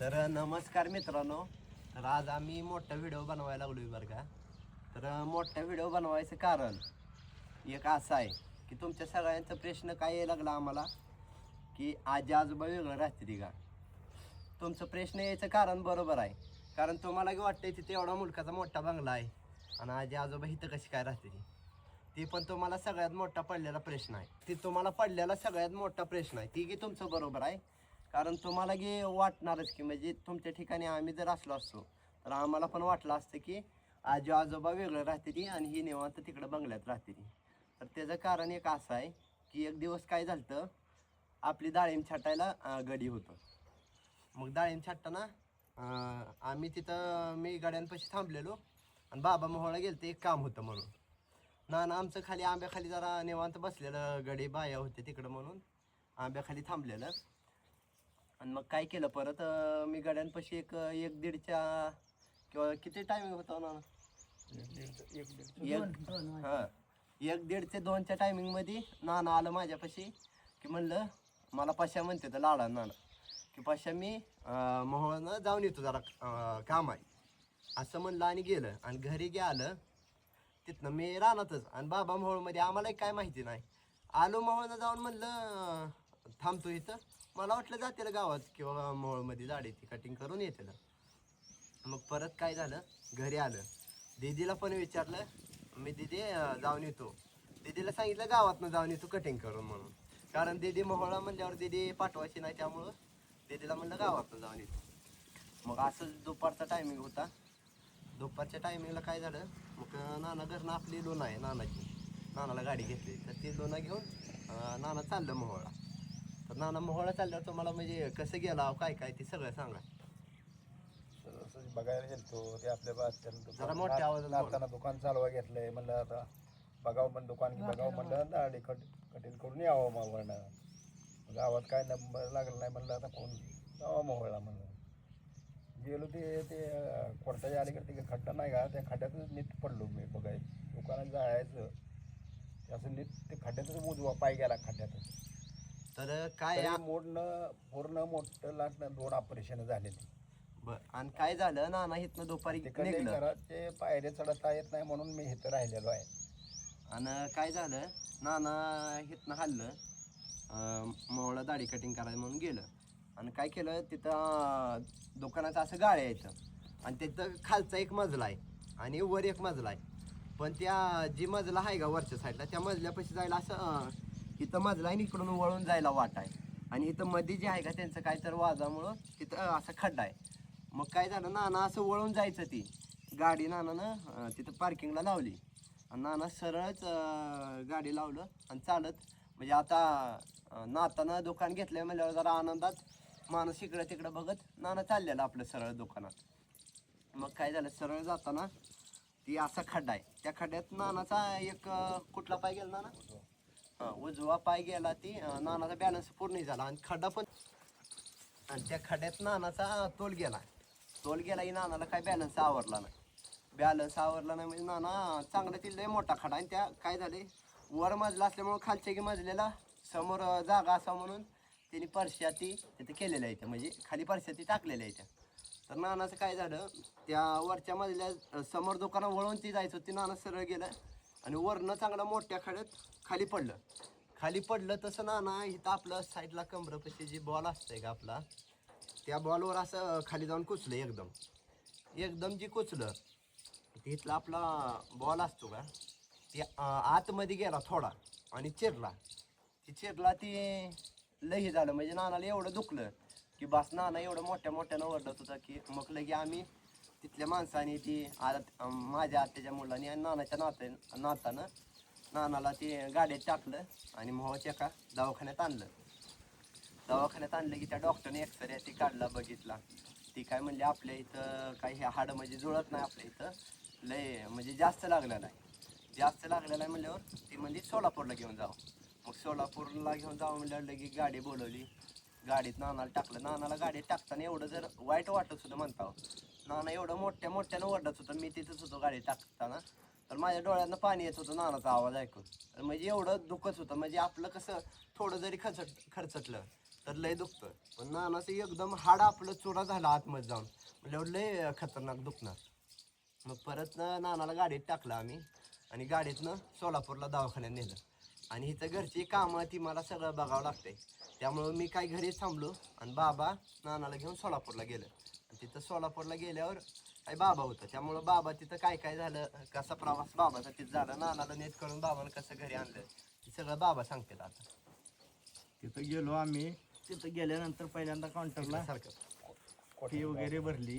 तर नमस्कार मित्रांनो. तर आज आम्ही मोठा व्हिडिओ बनवायला लागलोय बरं का. तर मोठा व्हिडिओ बनवायचं कारण एक असं आहे की तुमच्या सगळ्यांचा प्रश्न काय यायला लागला आम्हाला की आजी आजोबा वेगळं राहते का. तुमचं प्रश्न यायचं कारण बरोबर आहे, कारण तुम्हाला की वाटतंय तिथे एवढा मुलकाचा मोठा बंगला आहे आणि आजी आजोबा इथं कशी काय राहते ती पण तुम्हाला सगळ्यात मोठा पडलेला प्रश्न आहे. ती तुम्हाला पडलेला सगळ्यात मोठा प्रश्न आहे ती की तुमचं बरोबर आहे. कारण तुम्हाला की वाटणारच की म्हणजे तुमच्या ठिकाणी आम्ही जर असलो असतो तर आम्हाला पण वाटलं असतं की आजी आजोबा वेगळं राहते ती आणि ही निवांत तिकडं बंगल्यात राहते ती. तर त्याचं कारण एक असं आहे की एक दिवस काय झालं, आपली डाळिंब छाटायला गडी होतं. मग डाळिंब छाटताना आम्ही तिथं मी गाड्यांपाशी थांबलेलो आणि बाबा मोहळा गेलते एक काम होतं म्हणून. ना आमचं खाली आंब्याखाली जरा निवांत बसलेलं, गडी बाया होते तिकडं म्हणून आंब्याखाली थांबलेलं. आणि मग काय केलं परत मी गाड्यांपाशी एक दीडच्या किंवा किती टायमिंग होता ना, हां, एक दीड ते दोनच्या टायमिंगमध्ये नाना आलं माझ्यापाशी की म्हणलं मला पशा म्हणते तर लाडा नाना की पशा मी मोहळानं जाऊन येतो जरा काम आहे असं म्हणलं आणि गेलं. आणि घरी आलं तिथनं मी रानातच आणि बाबा मोहोळमध्ये आम्हालाही काय माहिती नाही. आलो मोहोळनं जाऊन म्हणलं थांबतो इथं. मला वाटलं जातील गावात किंवा मोहोळमध्ये झाडे ती कटिंग करून येतील. मग परत काय झालं, घरी आलं दीदीला पण विचारलं मी, दीदी जाऊन येतो. दीदीला सांगितलं गावातनं जाऊन येतो कटिंग करून म्हणून, कारण दीदी मोहोळा म्हणल्यावर दीदी पाठवायची नाही, त्यामुळं दीदीला म्हणलं गावातनं जाऊन येतो. मग असं दुपारचा टायमिंग होता. दुपारच्या टायमिंगला काय झालं, मग नाना घरनं आपली लोणा आहे नानाची, नानाला गाडी घेतली तर ती लोणा घेऊन नाना चाललं मोहोळा. तर नाना मोहोळा चालल्यावर तुम्हाला म्हणजे कसं गेला काय काय ते सगळं सांगा. बघायला गेलतो ते आपल्या जरा मोठ्या आवाजात बोला. नाताना दुकान चालवा घेतलंय म्हणलं आता बघावं, पण दुकान बघावं म्हणलं दाढी कटिंग करून यावं मावळणं. गावात काय नंबर लागला नाही म्हणलं आता कोण जावं मोहळा म्हणलं. गेलो ते कोर्टाच्या अलीकडे ते खड्डा नाही का, त्या खड्ड्यातच नीट पडलो मी बघायला. दुकानात जायचं ते असं नीट ते खड्ड्यातच उजवा पाय गेला खड्ड्यातच. तर काय तरी मोडणं पूर्ण मोठं लाटणं 2 ऑपरेशन झालेली. आणि काय झालं, नाना इथनं दुपारी तिकडे निघलं घराचे पायरे चढता येत नाही म्हणून मी इथं राहिलेलो आहे. आणि काय झालं, नाना इथनं हल्लं मोहळा दाढी कटिंग करायला म्हणून गेलं. आणि काय केलं तिथं दुकानाचं असं गाळ्या यायचं आणि तिथं खालचा एक मजला आहे आणि वर एक मजला आहे. पण त्या जी मजला आहे का वरच्या साईडला त्या मजल्यापाशी जायला असं इथं मजला आहे, इकडून वळून जायला वाट आहे. आणि इथं मध्ये जे आहे का त्यांचं काय तर वादामुळं तिथं असा खड्डा आहे. मग काय झालं, नाना असं वळून जायचं ती गाडी नानानं तिथं पार्किंगला लावली आणि नाना सरळच गाडी लावलं आणि चालत म्हणजे आता नातानं दुकान घेतलंय म्हणल्यावर जरा आनंदात माणूस इकडं तिकडं बघत नाना चाललेलं आपलं सरळ दुकानात. मग काय झालं, सरळ जाताना ती असा खड्डा आहे, त्या खड्ड्यात नानाचा एक कुठला पाय गेला नाना, हां उजवा पाय गेला. ती नानाचा बॅलन्स पूर्ण झाला आणि खड्डा पण, आणि त्या खड्ड्यात नानाचा तोल गेला की नानाला काय बॅलन्स आवरला नाही म्हणजे नाना चांगलं ती लय मोठा खडा. आणि त्या काय झाले, वर मजला असल्यामुळं खालच्या की मजलेला समोर जागा असा म्हणून त्यांनी परश्याती तिथे केलेल्या आहेत, म्हणजे खाली परश्याती टाकलेल्या आहेत. तर नानाचं काय झालं, त्या वरच्या मजल्या समोर दुकानं वळून ती जायचं होती, नाना सरळ गेलं आणि वरनं चांगलं मोठ्या खड्यात खाली पडलं. तसं नाना इथं आपलं साईडला कमरपशी जी बॉल असतंय का आपला, त्या बॉलवर असं खाली जाऊन कुचलं एकदम जी कुचलं तिथला आपला बॉल असतो का ती आतमध्ये गेला थोडा आणि चिरला ती लई झालं. म्हणजे नानाला एवढं दुखलं की बस, नाना एवढं मोठ्यानं ओरडत होता की मग लगे आम्ही तिथल्या माणसाने ती माझ्या आत्याच्या मुलांनी आणि नानाच्या नातानं नानाला ती गाडीत टाकलं आणि मोहाच्या एका दवाखान्यात आणलं की त्या डॉक्टरने एक्सरे ती काढला, बघितला. ती काय म्हणली आपल्या इथं काही हे हाडं म्हणजे जुळत नाही, आपल्या इथं लय म्हणजे जास्त लागलेलं आहे म्हणल्यावर ती म्हणजे सोलापूरला घेऊन जावं. मग सोलापूरला घेऊन जावं म्हणल्यावर लगे गाडी बोलवली, गाडीत नानाला टाकलं. नानाला गाडीत टाकताना एवढं जर वाईट वाटत होतं म्हणता, नाना एवढं मोठ्यानं ओरडत होतं. मी तिथंच होतो गाडी टाकताना, तर माझ्या डोळ्यातनं पाणी येत होतं नानाचा आवाज ऐकून. म्हणजे एवढं दुखत होतं. म्हणजे आपलं कसं थोडं जरी खरचटलं तर लय दुखतं. पण नानाचं एकदम हाड आपलं चुरा झाला आतमध्ये जाऊन, म्हटल्यावर लय खतरनाक दुखणार. मग परत नानाला गाडीत टाकलं आम्ही आणि गाडीतनं सोलापूरला दवाखान्यात नेलं. आणि इथं घरची कामं ती मला सगळं बघावं लागतंय. त्यामुळं मी काय घरीच थांबलो आणि बाबा नानाला घेऊन सोलापूरला गेलं. आणि तिथं सोलापूरला गेल्यावर काय बाबा होतं, त्यामुळं बाबा तिथं काय काय झालं, कसा प्रवास बाबाचा तिथं झाला, नानाला नीट करून बाबानं कसं घरी आणलं ते सगळं बाबा सांगतात आता. तिथं गेलो आम्ही. तिथं गेल्यानंतर पहिल्यांदा काउंटरला सारखं फी वगैरे भरली.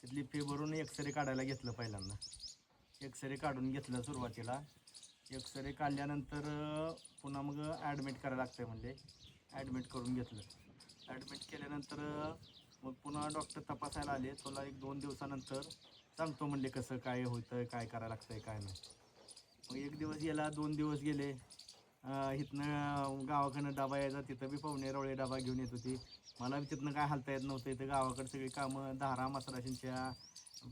तिथली फी भरून एक्सरे काढायला घेतलं पहिल्यांदा. एक्सरे काढून घेतलं सुरुवातीला. एक्सरे काढल्यानंतर पुन्हा मग ॲडमिट करायला लागतं म्हणजे ॲडमिट करून घेतलं. ॲडमिट केल्यानंतर मग पुन्हा डॉक्टर तपासायला आले. तुला 1-2 दिवसानंतर सांगतो म्हणले कसं काय होतं, काय करायला लागतंय काय नाही. मग 1 दिवस गेला, 2 दिवस गेले. इथनं गावाकडनं डबा यायचा, तिथं बी पाहुणे रवळे डबा घेऊन येत होती. मला बी तिथनं काय हालता येत नव्हतं. इथं गावाकडे सगळी कामं, धारा मसराशींच्या,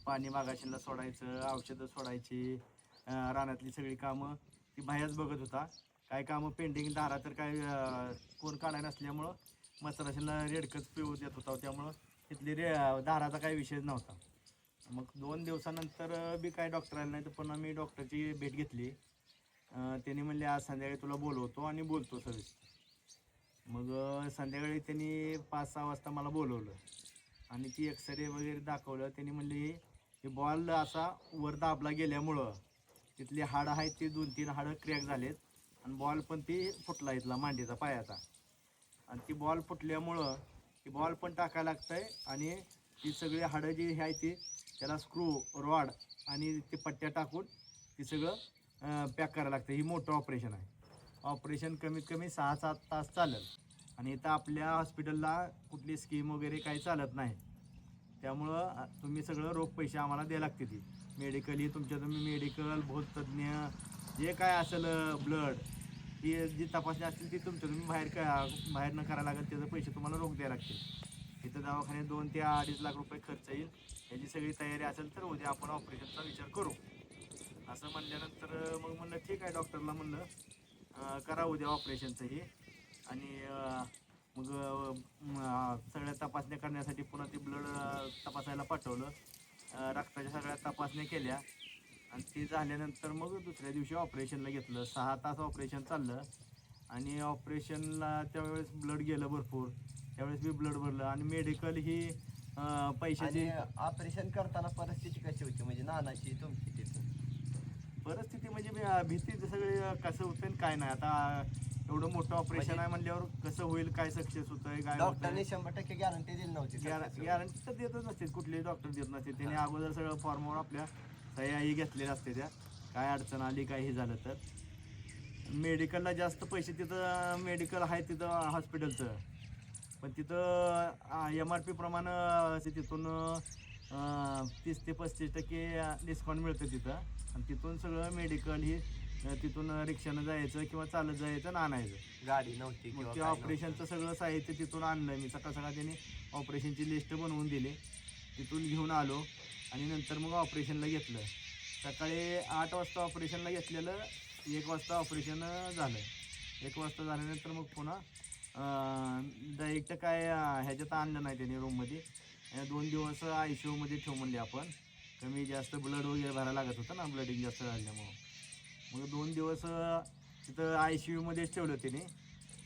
पाणी मागाशींला सोडायचं, औषधं सोडायची, रानातली सगळी कामं ती बाहेरच बघत होता. काय कामं पेंडिंग धारा तर काय कोण काढाय नसल्यामुळं मसराशींला रेडकच पिऊ देत होता. त्यामुळं तिथली धाराचा काही विषयच नव्हता. मग 2 दिवसानंतर बी काय डॉक्टर आले नाही, तर पुन्हा मी डॉक्टरची भेट घेतली. त्यांनी म्हणले आज संध्याकाळी तुला बोलवतो आणि बोलतो सविस्तर. मग संध्याकाळी त्यांनी 5-6 वाजता मला बोलवलं आणि ती एक्सरे वगैरे दाखवलं. त्यांनी म्हणले की बॉल असा वर दाबला गेल्यामुळं तिथली हाडं आहेत ती 2-3 हाडं क्रॅक झालेत आणि बॉल पण ती फुटला इथला मांडीचा पायाचा. आणि ती बॉल फुटल्यामुळं ती बॉल पण टाकायला लागतंय आणि ती सगळी हाडं जी आहे ती त्याला स्क्रू रॉड आणि ते पट्ट्या टाकून ती सगळं पॅक करायला लागतं. ही मोठं ऑपरेशन आहे. ऑपरेशन कमीत कमी 6-7 तास चालेल आणि इथं आपल्या हॉस्पिटलला कुठली स्कीम वगैरे काही चालत नाही. त्यामुळं तुम्ही सगळं रोख पैसे आम्हाला द्यायला लागते. ती मेडिकल ही तुमच्या तुम्ही मेडिकल भूततज्ञ जे काय असेल ब्लड ती जी तपासणी असतील ती तुमच्या तुम्ही बाहेर न करायला लागेल त्याचे पैसे तुम्हाला रोख द्यायला लागतील. इथं दवाखान्यात 2 ते 2.5 लाख रुपये खर्च येईल. याची सगळी तयारी असेल तर उद्या आपण ऑपरेशनचा विचार करू. असं म्हणल्यानंतर मग म्हणलं ठीक आहे. डॉक्टरला म्हणलं करा उद्या ऑपरेशनचं हे. आणि मग सगळ्या तपासण्या करण्यासाठी पुन्हा ते ब्लड तपासायला पाठवलं. रक्ताच्या सगळ्या तपासण्या केल्या आणि ते झाल्यानंतर मग दुसऱ्या दिवशी ऑपरेशनला घेतलं. 6 तास ऑपरेशन चाललं आणि ऑपरेशनला त्यावेळेस ब्लड गेलं भरपूर. त्यावेळेस मी ब्लड भरलं आणि मेडिकल ही पैशाची ऑपरेशन करताना परिस्थिती कशी होती, म्हणजे नानाची तुमची तिथं परिस्थिती म्हणजे भीती सगळी कसं होतं आणि काय नाही. आता एवढं मोठं ऑपरेशन आहे म्हणल्यावर कसं होईल, काय सक्सेस होतंय, काय डॉक्टरने 100% गॅरंटी दिली नव्हती. गॅरंटी तर देतच नसते, कुठलेही डॉक्टर देत नसते. त्याने अगोदर सगळं फॉर्मवर आपल्या सह्याही घेतलेल्या असते. त्या काय अडचण आली काही झालं तर मेडिकलला जास्त पैसे. तिथं मेडिकल आहे तिथं हॉस्पिटलचं, पण तिथं MRP प्रमाणे तिथून 30 ते 35% डिस्काउंट मिळतं तिथं. आणि तिथून सगळं मेडिकल ही तिथून रिक्षानं जायचं किंवा चालत जायचं आणि आणायचं. गाडी नव्हती. मग ते ऑपरेशनचं सगळं साहित्य तिथून आणलं मी. सकाळ त्यांनी ऑपरेशनची लिस्ट बनवून दिली, तिथून घेऊन आलो आणि नंतर मग ऑपरेशनला घेतलं. सकाळी 8 वाजता ऑपरेशनला घेतलेलं. 1 वाजता ऑपरेशन झालं. 1 वाजता झाल्यानंतर मग पुन्हा डायरेक्ट काय ह्याच्यात आणलं नाही त्यांनी रूममध्ये. 2 दिवस ICUमध्ये ठेवून म्हणले आपण. कमी जास्त ब्लड वगैरे भरायला लागत होतं ना, ब्लडिंग जास्त झाल्यामुळं. मग 2 दिवस तिथं ICUमध्येच ठेवलं त्याने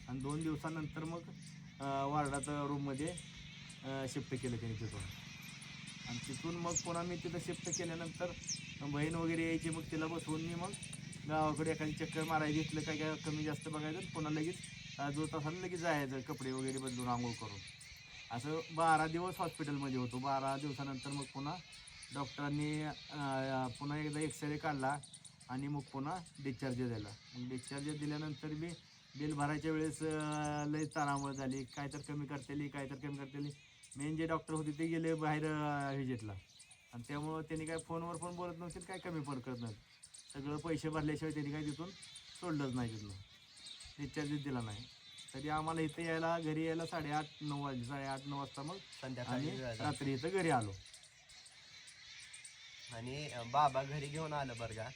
आणि 2 दिवसानंतर मग वार्डात रूममध्ये शिफ्ट केलं त्याने तिथून. आणि तिथून मग पुन्हा मी तिथं शिफ्ट केल्यानंतर बहीण वगैरे यायची. मग तिला बसवून मी मग गावाकडे एखादी चक्कर मारायला घेतलं, काय काय कमी जास्त बघायचं. पुन्हा लगेच जो तासाला लगेच जायचं कपडे वगैरे बदलून आंघोळ करून. असं 12 दिवस हॉस्पिटलमध्ये होतो. 12 दिवसानंतर मग पुन्हा डॉक्टरांनी पुन्हा एकदा एक्सरे काढला आणि मग पुन्हा डिस्चार्ज दिला. मग डिस्चार्ज दिल्यानंतर बी बिल भरायच्या वेळेस लई तारांबळ झाली. काय तर कमी करतेली, काय तर कमी करतेली. मेन जे डॉक्टर होते ते गेले बाहेर व्हिजिटला आणि त्यामुळं त्यांनी काय फोनवर पण बोलत नव्हते, काय कमी पण करत नव्हते. सगळं पैसे भरल्याशिवाय त्यांनी काय तिथून सोडलंच नाही. तिथून डिस्चार्जच दिला नाही. तरी आम्हाला इथं यायला, घरी यायला 8:30-9 वाजले. 8:30-9 वाजता मग संध्याकाळी रात्री इथं घरी आलो. आणि बाबा घरी घेऊन आलं बरं का.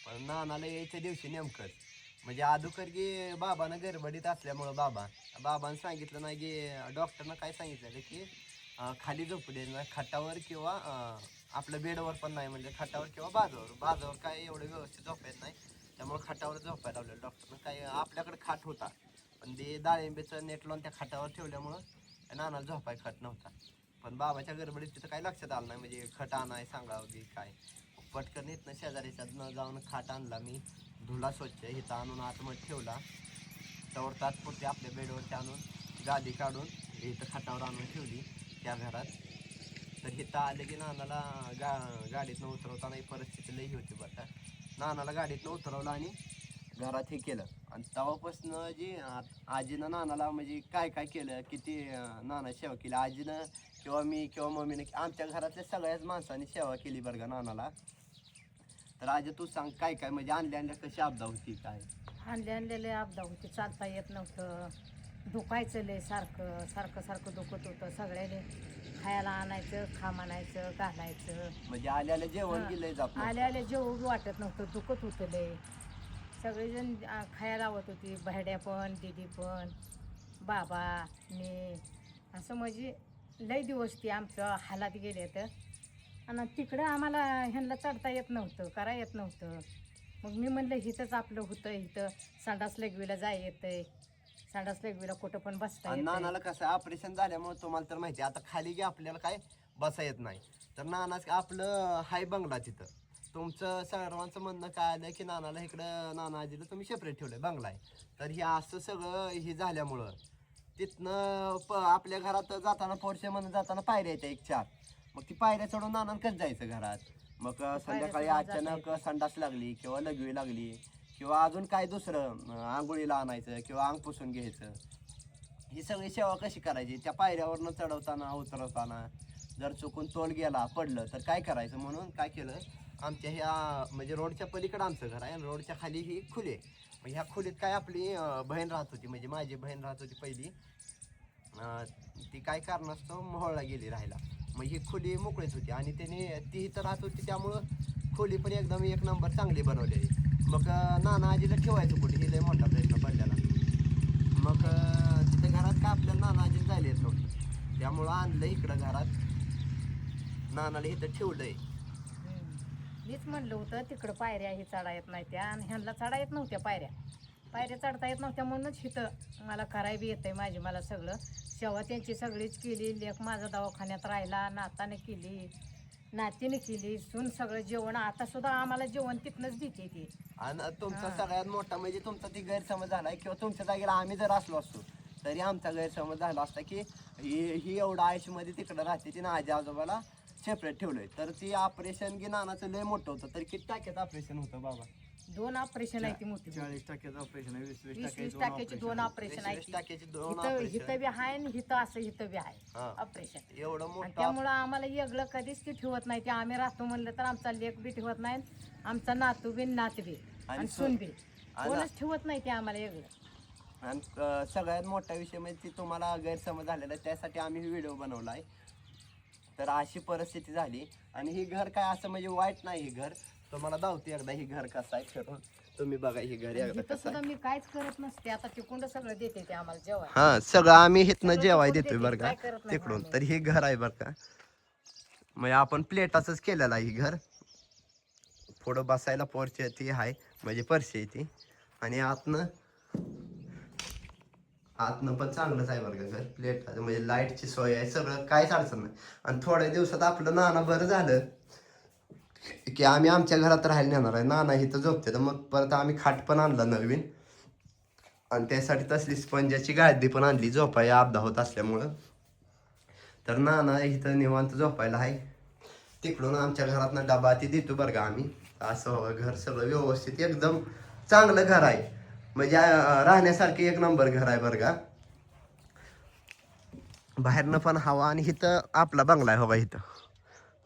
पण नानाला यायच्या दिवशी नेमकंच म्हणजे अगोदर की बाबानं गडबडीत असल्यामुळं बाबानं सांगितलं नाही की डॉक्टरनं काय सांगितलं की खाली झोपू दे ना खाटावर किंवा आपलं बेडवर पण नाही म्हणजे खाटावर किंवा बाजावर काय एवढं व्यवस्थित झोपायचं नाही त्यामुळे खाटावर झोपायला लावलं डॉक्टरनं. काय आपल्याकडे खाट होता पण ते डाळिंबीचं नेट लावून त्या खाटावर ठेवल्यामुळं नानाला झोपाय खाट नव्हता. पण बाबाच्या गडबडीत तिथं काही लक्षात आलं नाही म्हणजे खट आणाय सांगावं की काय. पटकन इथनं शेजारीच्या जाऊन खाट आणला मी धुला स्वच्छ इथं आणून आतमध्ये ठेवला. त्यावर तात्पुरती आपल्या बेडवरती आणून गादी काढून इथं खाटावर आणून ठेवली त्या घरात. तर इथं आले की नानाला गाडीतनं उतरवताना ही परिस्थिती लई होती बरं का. नानाला गाडीतनं उतरवलं आणि घरात हे केलं आणि तेव्हापासनं जी आजीनं नानाला म्हणजे काय काय केलं किती नाना सेवा केली आजीनं किंवा मी किंवा मम्मीने आमच्या घरातल्या सगळ्याच माणसांनी सेवा केली बरं का नानाला. तर आजी तू सांग काय काय म्हणजे आणल्या कशी आपदा होती काय. आणलेले आपदा होती चालता येत नव्हतं दुखायचं लय सारखं दुखत होतं सगळ्याने खायला आणायचं खा म्हणायचं घालायचं म्हणजे आल्याला जेवण दिलंय जात आले जेवू बी वाटत नव्हतं दुखत होतं लय. सगळेजण खायला लावत होती बहिड्या पण दीदी पण बाबा मी असं म्हणजे लय दिवस ती आमचं हालात गेले तर आणि तिकडं आम्हाला ह्यांना चढता येत नव्हतं करा येत नव्हतं. मग मी म्हणलं हिथंच आपलं होतं इथं संडास लेगवीला जाय येतंय संडास लेगवीला कुठं पण बसता आणि येतंय. नानाला कसं ऑपरेशन झाल्यामुळे तुम्हाला तर माहिती आता खाली गे आपल्याला काय बसा येत नाही. तर नाना आपलं हाय बंगला तिथं तुमचं सर्वांचं म्हणणं काय आलं की नानाला इकडं नाना आजीला तुम्ही सेपरेट ठेवलंय बंगला आहे. तर हे असं सगळं हे झाल्यामुळं तिथनं आपल्या घरात जाताना पोरशे म्हणून जाताना पायऱ्या येत्या 1-4 मग ती पायऱ्या चढून नानान कसं जायचं घरात. मग संध्याकाळी अचानक संडास लागली किंवा लघवी लागली किंवा अजून काय दुसरं आंघोळीला आणायचं किंवा अंग पुसून घ्यायचं ही सगळी सेवा कशी करायची. त्या पायऱ्यावरनं चढवताना उतरवताना जर चुकून तोल गेला पडलं तर काय करायचं. म्हणून काय केलं आमच्या ह्या म्हणजे रोडच्या पलीकडं आमचं घर आहे आणि रोडच्या खाली ही खुली आहे. मग ह्या खोलीत काय आपली बहीण राहत होती म्हणजे माझी बहीण राहत होती पहिली ती काय कारणास्तव मोहोळला गेली राहायला. मग ही खोली मोकळीच होती आणि त्याने ती इथं राहत होती त्यामुळं खोली पण एकदम 1 नंबर चांगली बनवलेली. मग नाना आजीला ठेवायचं कुठे हे लय मोठा प्रश्न पडलेला. मग तिथे घरात काय आपल्याला नाना आजी जायला येत नव्हती त्यामुळं आणलं इकडं घरात नानाला इथं ठेवलंय. मीच म्हणलं होतं तिकडं पायऱ्या हे चढा येत नाही त्या आणि ह्यांना चढा येत नव्हत्या पायऱ्या चढता येत नव्हत्या म्हणूनच इथं मला कराय बी येतंय माझी मला सगळं सेवा त्यांची सगळीच केली. लेक माझा दवाखान्यात राहिला नाताने केली नातीने केली सून सगळं जेवण आता सुद्धा आम्हाला जेवण तिथनंच देते ती. आणि तुमचा सगळ्यात मोठा म्हणजे तुमचा ती गैरसमज झालाय किंवा तुमच्या जागेला आम्ही जर असलो असतो तरी आमचा गैरसमज झाला असता की ही एवढं आयुष्यामध्ये तिकडं राहते ती ना आजी आजोबाला सेपरेट ठेवलंय. तर ती ऑपरेशन की नानाचं लय मोठं होतं तर किती टाक्यात ऑपरेशन होतं बाबा. 2 ऑपरेशन आहे ती मोठी 40% ऑपरेशन आहे 20-20 टाक्याची 2 ऑपरेशन आहे 20 टाक्याची 2 इथं ऑपरेशन बी आहे आणि इथं असं इथं बी आहे हा. ऑपरेशन. एवढं आणि मोठं त्यामुळं आम्हाला वेगळं कधीच ती ठेवत नाही. ते आम्ही राहतो म्हणलं तर आमचा लेक बी ठेवत नाही आमचा नातू बी नात बी आणि सून बी कोणच ठेवत नाही ते आम्हाला वेगळं. आणि सगळ्यात मोठा विषय म्हणजे ती तुम्हाला गैरसमज झालेला आहे त्यासाठी आम्ही व्हिडिओ बनवला आहे. तर अशी परिस्थिती झाली आणि ही घर काय असं म्हणजे वाईट नाही. ही घर तुम्हाला दावते एकदा ही घर कसं आहे फिरून तुम्ही बघा ही घर एकदा इथं कसं सुद्धा आहे. मी काहीच करत नसते आता तिकडून सगळं देते ते आम्हाला जेवण. हा सगळं आम्ही इथनं सगळं जेवाय तिकडून देतोय देते, बरं का काय करत नाही तिकडून. आम्ही. तर हे घर आहे बरं का म्हणजे आपण प्लेटाचंच केलेलं आहे ही घर. पुढं बसायला पोर्च ती आहे म्हणजे परशी आहे ती आणि आतनं पण चांगलंच आहे बरं का घर प्लेट म्हणजे लाईटची सोय आहे सगळं काहीच अडचण नाही. आणि थोड्या दिवसात आपलं नाना बरं झालं की आम्ही आमच्या घरात राहायला नेणार आहे. नाना इथं झोपते तर मग परत आम्ही खाट पण आणला नवीन आणि त्यासाठी तसली स्पंजाची गादी पण आणली झोपाया अपदा होत असल्यामुळं. तर नाना इथं निवांत झोपायला आहे. तिकडून आमच्या घरातनं डबा ती देतो बरं का आम्ही. असं घर सगळं व्यवस्थित एकदम चांगलं घर आहे म्हणजे राहण्यासारखी 1 नंबर घर आहे बरं का. बाहेरनं पण हवा आणि इथं आपला बंगला आहे हो का इथं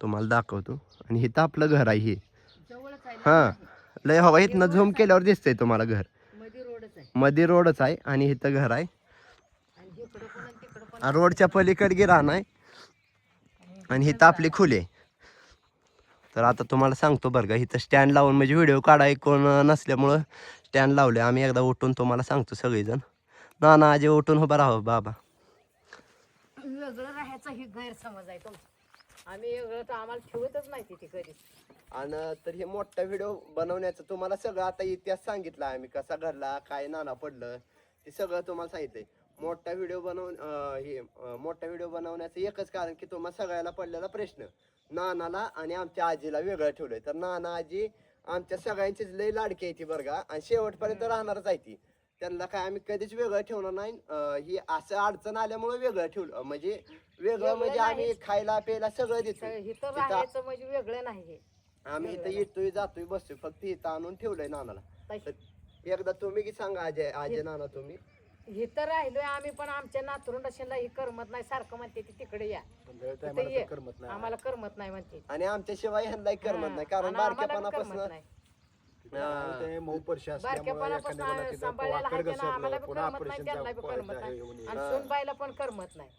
तुम्हाला दाखवतो आणि इथं आपलं घर आहे हे. जवळच आहे हा लय हवा इथनं झूम केल्यावर दिसतंय तुम्हाला घर मध्ये रोडच आहे मध्ये रोडच आहे आणि इथं घर आहे. आणि इकडं पण आणि तिकडं पण आणि रोडच्या पलीकडे गिराण आहे आणि इथं आपली खुले तर आता तुम्हाला सांगतो बरं का, इथं स्टँड लावून म्हणजे व्हिडिओ काढाय कोण नसल्यामुळं स्टँड लावले. आम्ही एकदा उठून तुम्हाला सांगतो सगळेजण. ना आजी उठून उभा राहा बाबा. वेगळं राहायचा ही गैरसमज आहे तुमचा. आम्ही वेगळं तर आम्हाला ठेवतच नाही तिथे कधीच. आणि तर हे मोठा व्हिडिओ बनवण्याचं तुम्हाला सगळं आता इतिहास सांगितला आम्ही, कसा घडला, काय नाना पडलं, ते सगळं तुम्हाला सांगितलंय. मोठा व्हिडिओ मोठा व्हिडिओ बनवण्याचं एकच कारण की तुम्हाला सगळ्याला पडलेला प्रश्न, नानाला आणि आमच्या आजीला वेगळं ठेवलंय. तर नाना आजी आमच्या सगळ्यांचीच लई लाडकी आहे ती बरं का, आणि शेवटपर्यंत राहणारच आहे ती. त्यांना काय आम्ही कधीच वेगळं ठेवणार नाही. ही असं अडचण आल्यामुळे वेगळं ठेवलं, म्हणजे वेगळं म्हणजे आम्ही नाहीच. खायला प्यायला सगळं देतो. इथं तिथं राहायचं म्हणजे वेगळं नाही हे. आम्ही इथं येतोय जातोय बसतोय, फक्त इथं आणून ठेवलंय नानाला. तशी- तर एकदा तुम्ही की सांगा अजय नाना तुम्ही. इथं राहिलोय आम्ही, पण आमच्या नातरुंडाशीला ही करमत नाही. सारखं म्हणते ती तिकडे या, पण वेळ इथं टायमाला ये. तर करमत नाही. आम्हाला करमत नाही म्हणते. आणि आमच्याशिवाय ह्यांनाही करमत नाही, कारण आणि आम्हाला बी बारक्यापणापासून करमत नाही. आणि ते मऊ परशी असल्यामुळे बारक्यापणापासून एखाद्या वेळेला तिथं सांभाळायला वाकर हायते ना, आम्हाला घसरलं, बी पुन्हा करमत नाही, ऑपरेशनचा त्यांना बी करमत हे नाही. येऊन येईल. आणि सोनबाईला पण करमत नाही.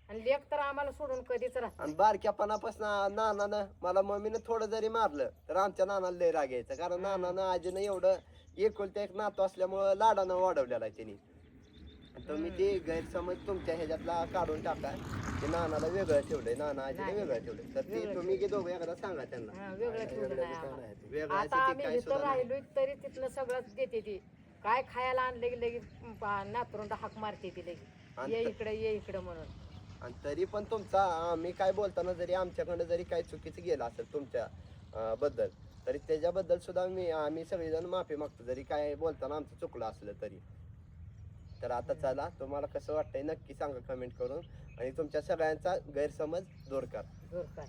आणि लेख तर आम्हाला सोडून कधीच राहत आणि बारक्यापणापासून नानानं मला मम्मीनं थोडं जरी मारलं तर आमच्या नानाला लय राग यायचा, कारण नानानं आजीनं एवढं एकुलते एक नातू असल्यामुळं लाडानं वाढवलेला आहे त्यांनी. तुम्ही ते गैरसमज तुमच्या ह्याच्यातला काढून टाका, की नानाला वेगळं ठेवलंय, नाना आजीला वेगळं ठेवलंय. तर ते तुम्ही की दोघं एकदा सांगा त्यांना. हा, वेगळं ठेवलं नाही आम्हाला. आता वेगळं आम्ही काय इथं सुद्धा नाही. राहिलोय तरी तिथलं सगळं देते ती. काय खायला आणलं की लगेच नातरुंड हाक मारते ती लगेच, आणि ये इकडे ये इकडे म्हणून. आणि तरी पण तुमचा आम्ही काय बोलताना जरी आमच्याकडनं जरी काही चुकीचं गेलं असेल तुमच्या बद्दल, तरी त्याच्याबद्दल सुद्धा आम्ही सगळेजण माफी मागतो, जरी काय बोलताना आमचं चुकलं असलं तरी. तर आता चला, तुम्हाला कसं वाटतंय नक्की सांगा कमेंट करून, आणि तुमच्या सगळ्यांचा गैरसमज दूर करा. दूर करा.